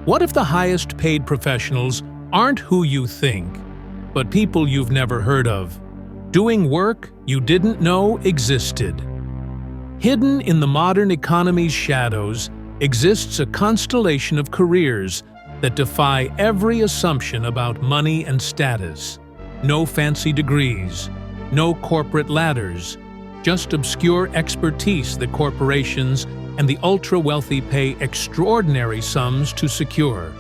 What if the highest paid professionals aren't who you think, but people you've never heard of, doing work you didn't know existed? Hidden in the modern economy's shadows exists a constellation of careers that defy every assumption about money and status. No fancy degrees, no corporate ladders, just obscure expertise that corporations and the ultra-wealthy pay extraordinary sums to secure.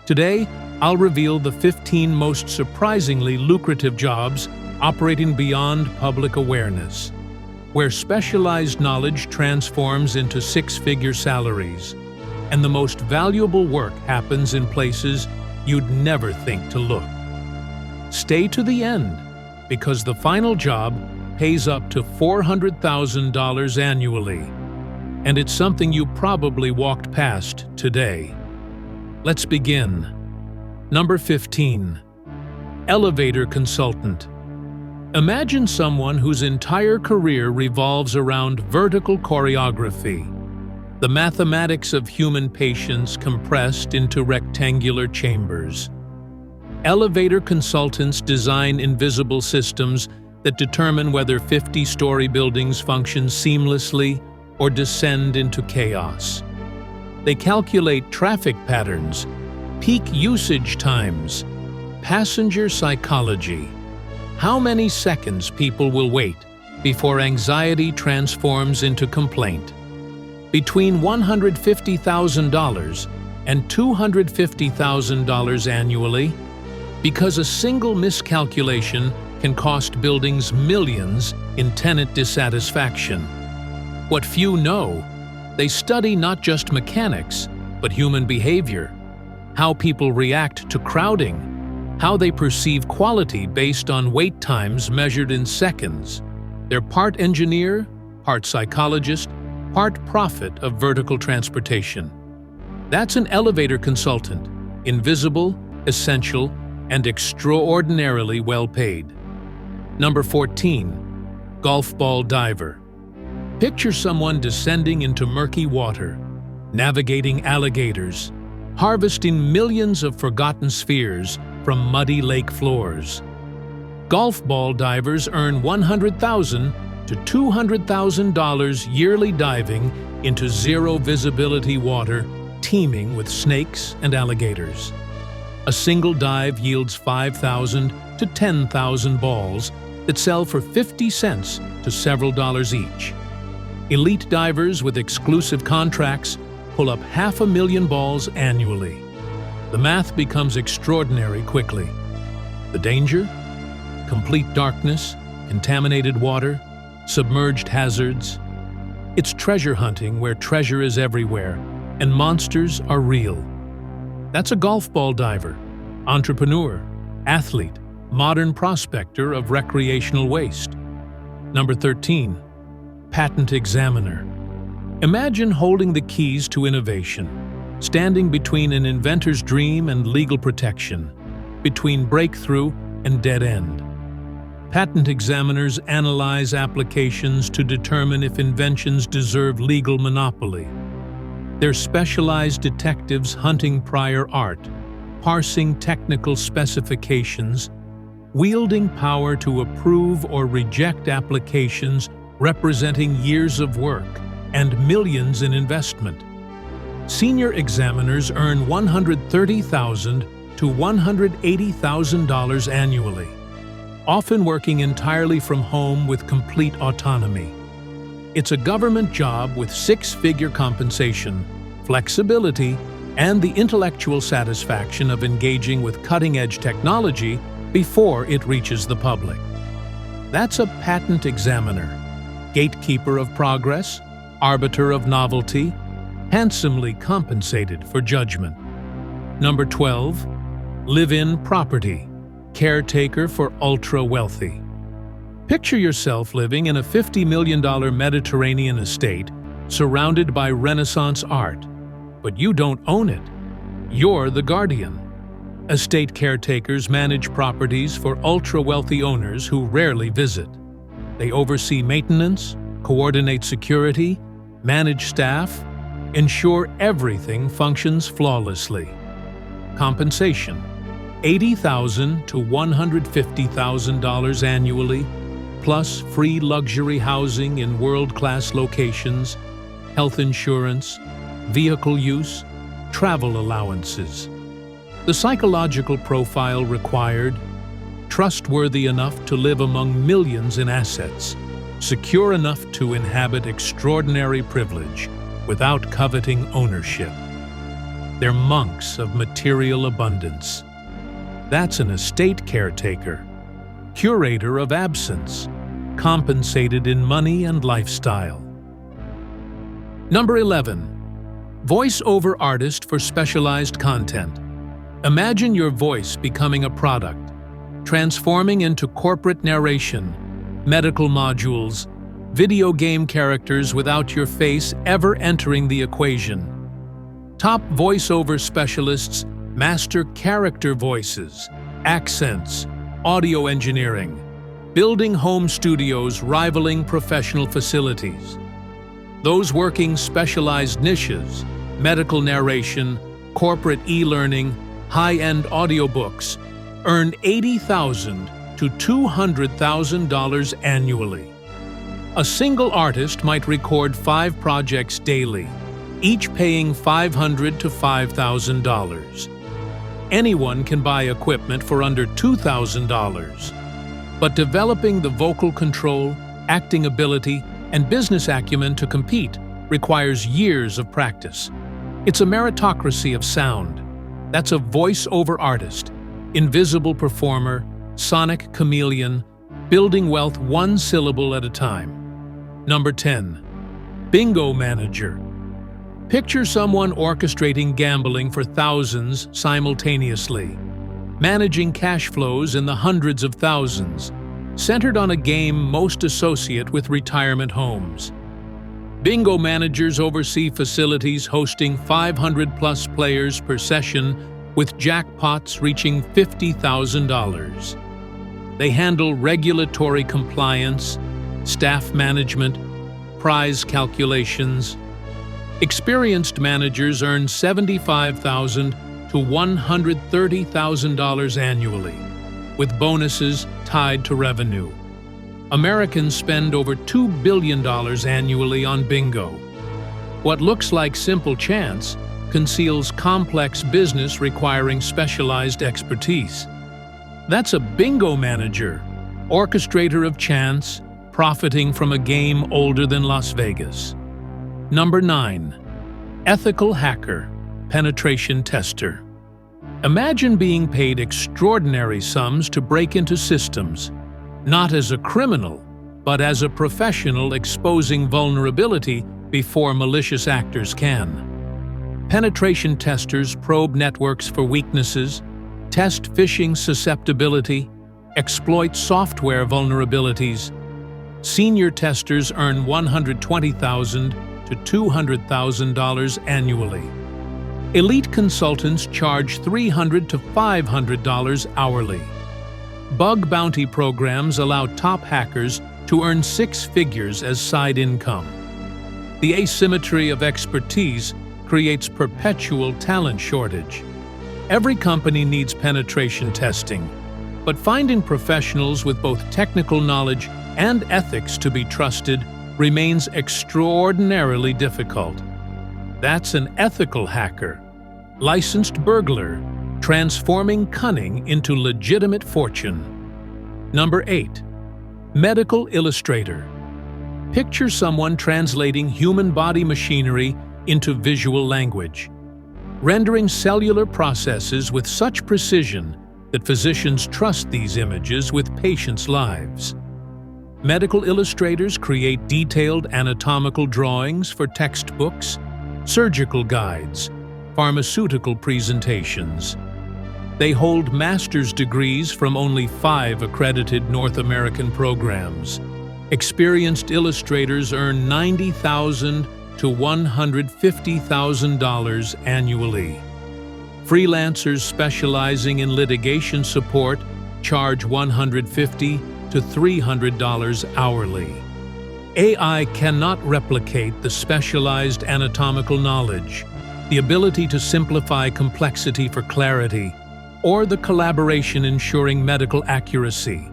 Today, I'll reveal the 15 most surprisingly lucrative jobs operating beyond public awareness, where specialized knowledge transforms into six-figure salaries, and the most valuable work happens in places you'd never think to look. Stay to the end, because the final job pays up to $400,000 annually, and it's something you probably walked past today. Let's begin. Number 15. Elevator consultant. Imagine someone whose entire career revolves around vertical choreography, the mathematics of human patience compressed into rectangular chambers. Elevator consultants design invisible systems that determine whether 50-story buildings function seamlessly or descend into chaos. They calculate traffic patterns, peak usage times, passenger psychology, how many seconds people will wait before anxiety transforms into complaint. Between $150,000 and $250,000 annually, because a single miscalculation can cost buildings millions in tenant dissatisfaction. What few know, they study not just mechanics, but human behavior, how people react to crowding, how they perceive quality based on wait times measured in seconds. They're part engineer, part psychologist, part prophet of vertical transportation. That's an elevator consultant, invisible, essential, and extraordinarily well paid. Number 14. Golf ball diver. Picture someone descending into murky water, navigating alligators, harvesting millions of forgotten spheres from muddy lake floors. Golf ball divers earn $100,000 to $200,000 yearly diving into zero-visibility water teeming with snakes and alligators. A single dive yields 5,000 to 10,000 balls that sell for 50 cents to several dollars each. Elite divers with exclusive contracts pull up 500,000 balls annually. The math becomes extraordinary quickly. The danger? Complete darkness, contaminated water, submerged hazards. It's treasure hunting where treasure is everywhere, and monsters are real. That's a golf ball diver, entrepreneur, athlete, modern prospector of recreational waste. Number 13. Patent examiner. Imagine holding the keys to innovation, standing between an inventor's dream and legal protection, between breakthrough and dead end. Patent examiners analyze applications to determine if inventions deserve legal monopoly. They're specialized detectives hunting prior art, parsing technical specifications, wielding power to approve or reject applications representing years of work and millions in investment. Senior examiners earn $130,000 to $180,000 annually, often working entirely from home with complete autonomy. It's a government job with six-figure compensation, flexibility, and the intellectual satisfaction of engaging with cutting-edge technology before it reaches the public. That's a patent examiner, gatekeeper of progress, arbiter of novelty, handsomely compensated for judgment. Number 12. Live-in property, caretaker for ultra-wealthy. Picture yourself living in a $50 million Mediterranean estate surrounded by Renaissance art, but you don't own it. You're the guardian. Estate caretakers manage properties for ultra-wealthy owners who rarely visit. They oversee maintenance, coordinate security, manage staff, ensure everything functions flawlessly. Compensation: $80,000 to $150,000 annually, plus free luxury housing in world-class locations, health insurance, vehicle use, travel allowances. The psychological profile required: trustworthy enough to live among millions in assets, secure enough to inhabit extraordinary privilege without coveting ownership. They're monks of material abundance. That's an estate caretaker, curator of absence, compensated in money and lifestyle. Number 11. Voice-over artist for specialized content. Imagine your voice becoming a product, transforming into corporate narration, medical modules, video game characters without your face ever entering the equation. Top voice-over specialists master character voices, accents, audio engineering, building home studios rivaling professional facilities. Those working specialized niches, medical narration, corporate e-learning, high-end audiobooks, earn $80,000 to $200,000 annually. A single artist might record 5 projects daily, each paying $500 to $5,000. Anyone can buy equipment for under $2,000. But developing the vocal control, acting ability, and business acumen to compete requires years of practice. It's a meritocracy of sound. That's a voice-over artist, invisible performer, sonic chameleon, building wealth one syllable at a time. Number 10. Bingo manager. Picture someone orchestrating gambling for thousands simultaneously, managing cash flows in the hundreds of thousands, centered on a game most associate with retirement homes. Bingo managers oversee facilities hosting 500-plus players per session, with jackpots reaching $50,000. They handle regulatory compliance, staff management, prize calculations. Experienced managers earn $75,000 to $130,000 annually, with bonuses tied to revenue. Americans spend over $2 billion annually on bingo. What looks like simple chance conceals complex business requiring specialized expertise. That's a bingo manager, orchestrator of chance, profiting from a game older than Las Vegas. Number 9. Ethical hacker, penetration tester. Imagine being paid extraordinary sums to break into systems, not as a criminal, but as a professional exposing vulnerability before malicious actors can. Penetration testers probe networks for weaknesses, test phishing susceptibility, exploit software vulnerabilities. Senior testers earn $120,000 to $200,000 annually. Elite consultants charge $300 to $500 hourly. Bug bounty programs allow top hackers to earn 6 figures as side income. The asymmetry of expertise creates perpetual talent shortage. Every company needs penetration testing, but finding professionals with both technical knowledge and ethics to be trusted remains extraordinarily difficult. That's an ethical hacker, licensed burglar, transforming cunning into legitimate fortune. Number 8. Medical illustrator. Picture someone translating human body machinery into visual language, rendering cellular processes with such precision that physicians trust these images with patients' lives. Medical illustrators create detailed anatomical drawings for textbooks, surgical guides, pharmaceutical presentations. They hold master's degrees from only 5 accredited North American programs. Experienced illustrators earn $90,000 to $150,000 annually. Freelancers specializing in litigation support charge $150 to $300 hourly. AI cannot replicate the specialized anatomical knowledge, the ability to simplify complexity for clarity, or the collaboration ensuring medical accuracy.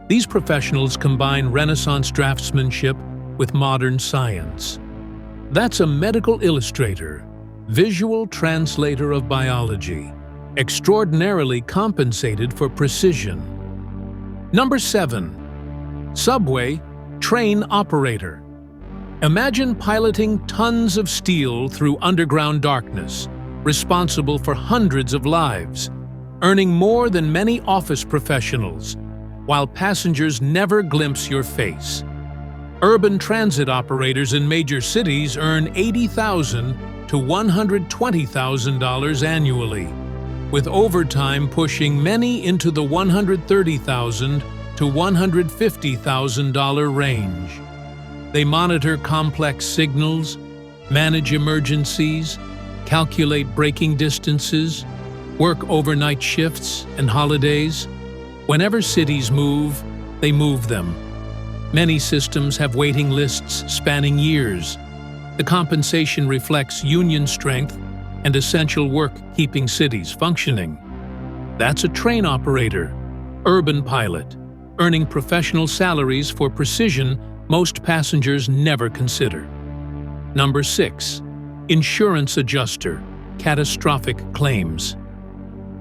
These professionals combine Renaissance draftsmanship with modern science. That's a medical illustrator, visual translator of biology, extraordinarily compensated for precision. Number 7. Subway train operator. Imagine piloting tons of steel through underground darkness, responsible for hundreds of lives, earning more than many office professionals, while passengers never glimpse your face. Urban transit operators in major cities earn $80,000 to $120,000 annually, with overtime pushing many into the $130,000 to $150,000 range. They monitor complex signals, manage emergencies, calculate braking distances, work overnight shifts and holidays. Whenever cities move, they move them. Many systems have waiting lists spanning years. The compensation reflects union strength and essential work keeping cities functioning. That's a train operator, urban pilot, earning professional salaries for precision most passengers never consider. Number 6. Insurance adjuster, catastrophic claims.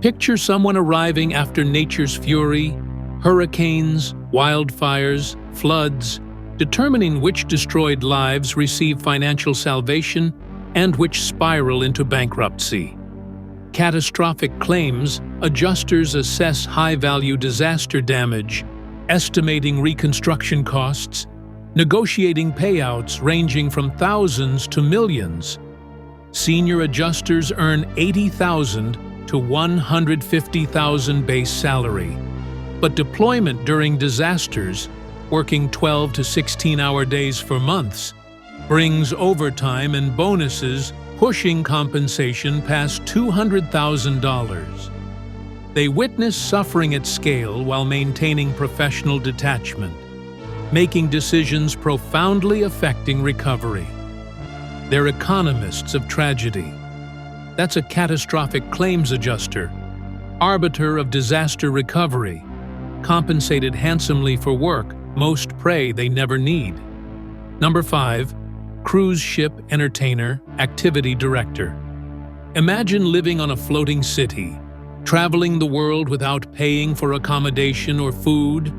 Picture someone arriving after nature's fury, hurricanes, wildfires, floods, determining which destroyed lives receive financial salvation and which spiral into bankruptcy. Catastrophic claims adjusters assess high-value disaster damage, estimating reconstruction costs, negotiating payouts ranging from thousands to millions. Senior adjusters earn $80,000 to $150,000 base salary. But deployment during disasters, working 12 to 16-hour days for months, brings overtime and bonuses pushing compensation past $200,000. They witness suffering at scale while maintaining professional detachment, making decisions profoundly affecting recovery. They're economists of tragedy. That's a catastrophic claims adjuster, arbiter of disaster recovery, compensated handsomely for work most pray they never need. Number 5. Cruise ship entertainer, activity director. Imagine living on a floating city, traveling the world without paying for accommodation or food,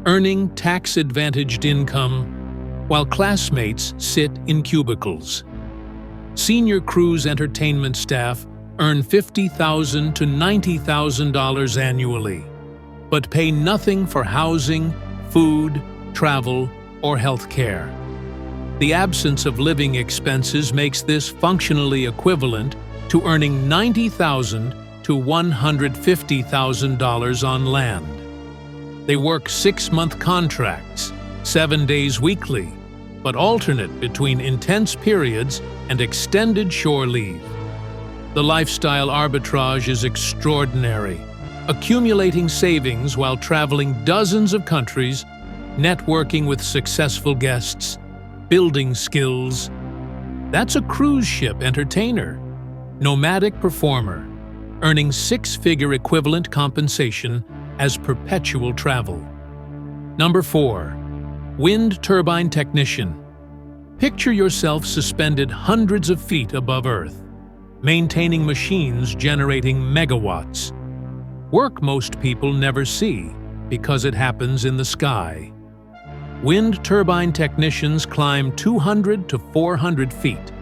earning tax-advantaged income, while classmates sit in cubicles. Senior cruise entertainment staff earn $50,000 to $90,000 annually, but pay nothing for housing, food, travel, or health care. The absence of living expenses makes this functionally equivalent to earning $90,000 to $150,000 on land. They work 6-month contracts, 7 days weekly, but alternate between intense periods and extended shore leave. The lifestyle arbitrage is extraordinary, accumulating savings while traveling dozens of countries, networking with successful guests, building skills. That's a cruise ship entertainer, nomadic performer, earning 6-figure equivalent compensation as perpetual travel. Number 4. Wind turbine technician. Picture yourself suspended hundreds of feet above Earth, maintaining machines generating megawatts. Work most people never see because it happens in the sky. Wind turbine technicians climb 200 to 400 feet,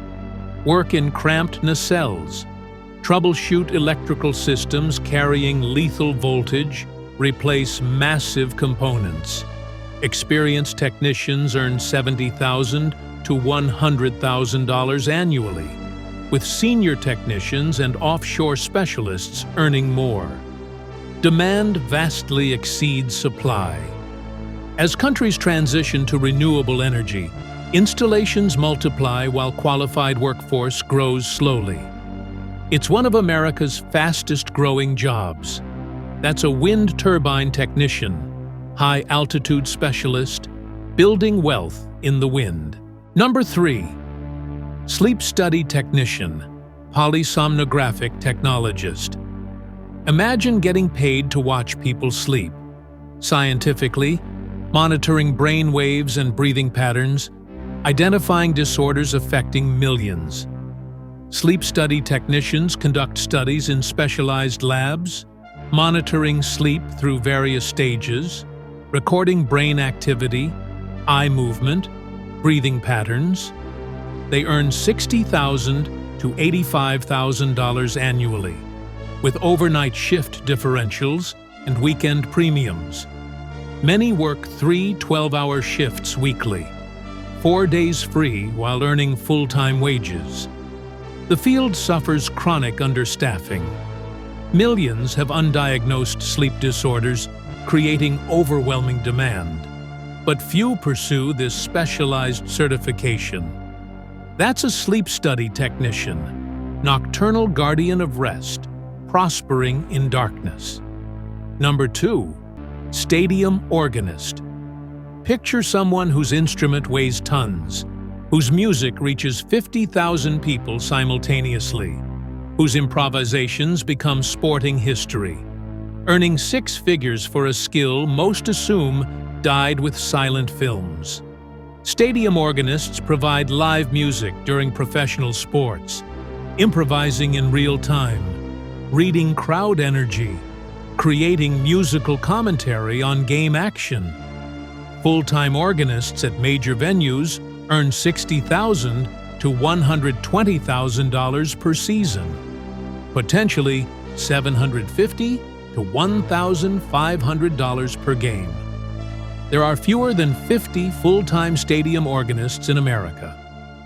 work in cramped nacelles, troubleshoot electrical systems carrying lethal voltage, replace massive components. Experienced technicians earn $70,000 to $100,000 annually, with senior technicians and offshore specialists earning more. Demand vastly exceeds supply. As countries transition to renewable energy, installations multiply while qualified workforce grows slowly. It's one of America's fastest-growing jobs. That's a wind turbine technician, high-altitude specialist, Building wealth in the wind. Number 3. Sleep study technician, polysomnographic technologist. Imagine getting paid to watch people sleep. Scientifically, monitoring brain waves and breathing patterns, identifying disorders affecting millions. Sleep study technicians conduct studies in specialized labs, monitoring sleep through various stages, recording brain activity, eye movement, breathing patterns. They earn $60,000 to $85,000 annually, with overnight shift differentials and weekend premiums. Many work 3 12-hour shifts weekly, 4 days free while earning full-time wages. The field suffers chronic understaffing. Millions have undiagnosed sleep disorders, creating overwhelming demand. But few pursue this specialized certification. That's a sleep study technician, nocturnal guardian of rest, prospering in darkness. Number 2. Stadium organist. Picture someone whose instrument weighs tons, whose music reaches 50,000 people simultaneously, whose improvisations become sporting history, earning 6 figures for a skill most assume died with silent films. Stadium organists provide live music during professional sports, improvising in real time, reading crowd energy, creating musical commentary on game action. Full-time organists at major venues earn $60,000 to $120,000 per season, potentially $750 to $1,500 per game. There are fewer than 50 full-time stadium organists in America,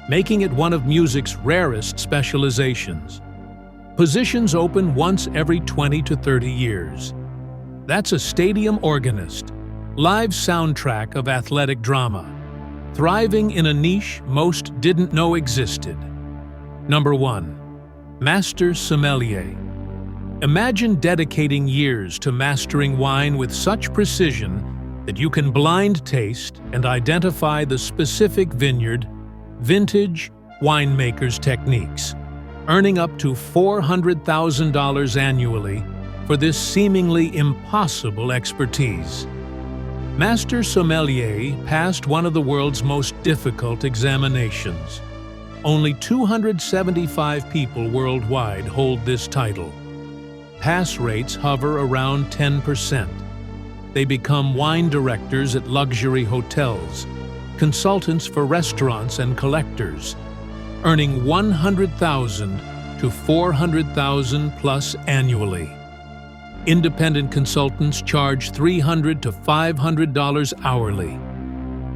making it one of music's rarest specializations. Positions open once every 20 to 30 years. That's a stadium organist, live soundtrack of athletic drama, thriving in a niche most didn't know existed. Number 1. Master sommelier. Imagine dedicating years to mastering wine with such precision that you can blind taste and identify the specific vintage winemaker's techniques, earning up to $400,000 annually for this seemingly impossible expertise. Master sommelier passed one of the world's most difficult examinations. Only 275 people worldwide hold this title. Pass rates hover around 10%. They become wine directors at luxury hotels, consultants for restaurants and collectors, earning $100,000 to $400,000 plus annually. Independent consultants charge $300 to $500 hourly.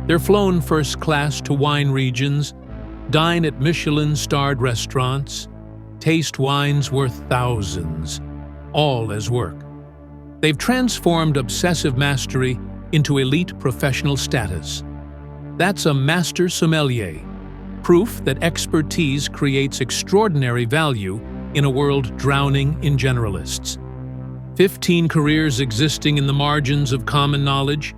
They're flown first class to wine regions, dine at Michelin-starred restaurants, taste wines worth thousands, all as work. They've transformed obsessive mastery into elite professional status. That's a master sommelier, proof that expertise creates extraordinary value in a world drowning in generalists. 15 careers existing in the margins of common knowledge,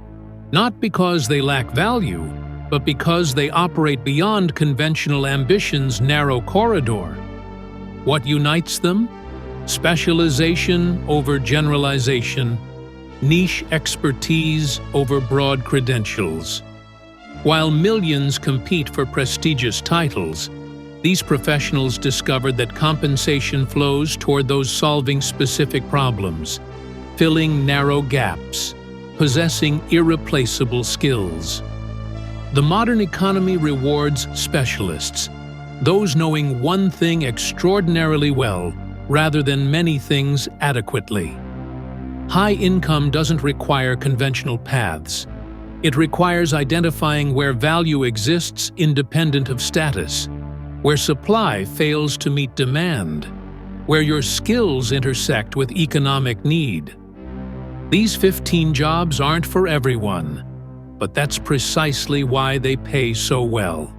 not because they lack value, but because they operate beyond conventional ambition's narrow corridor. What unites them? Specialization over generalization, niche expertise over broad credentials. While millions compete for prestigious titles, these professionals discovered that compensation flows toward those solving specific problems, filling narrow gaps, possessing irreplaceable skills. The modern economy rewards specialists, those knowing one thing extraordinarily well rather than many things adequately. High income doesn't require conventional paths. It requires identifying where value exists independent of status, where supply fails to meet demand, where your skills intersect with economic need. These 15 jobs aren't for everyone, but that's precisely why they pay so well.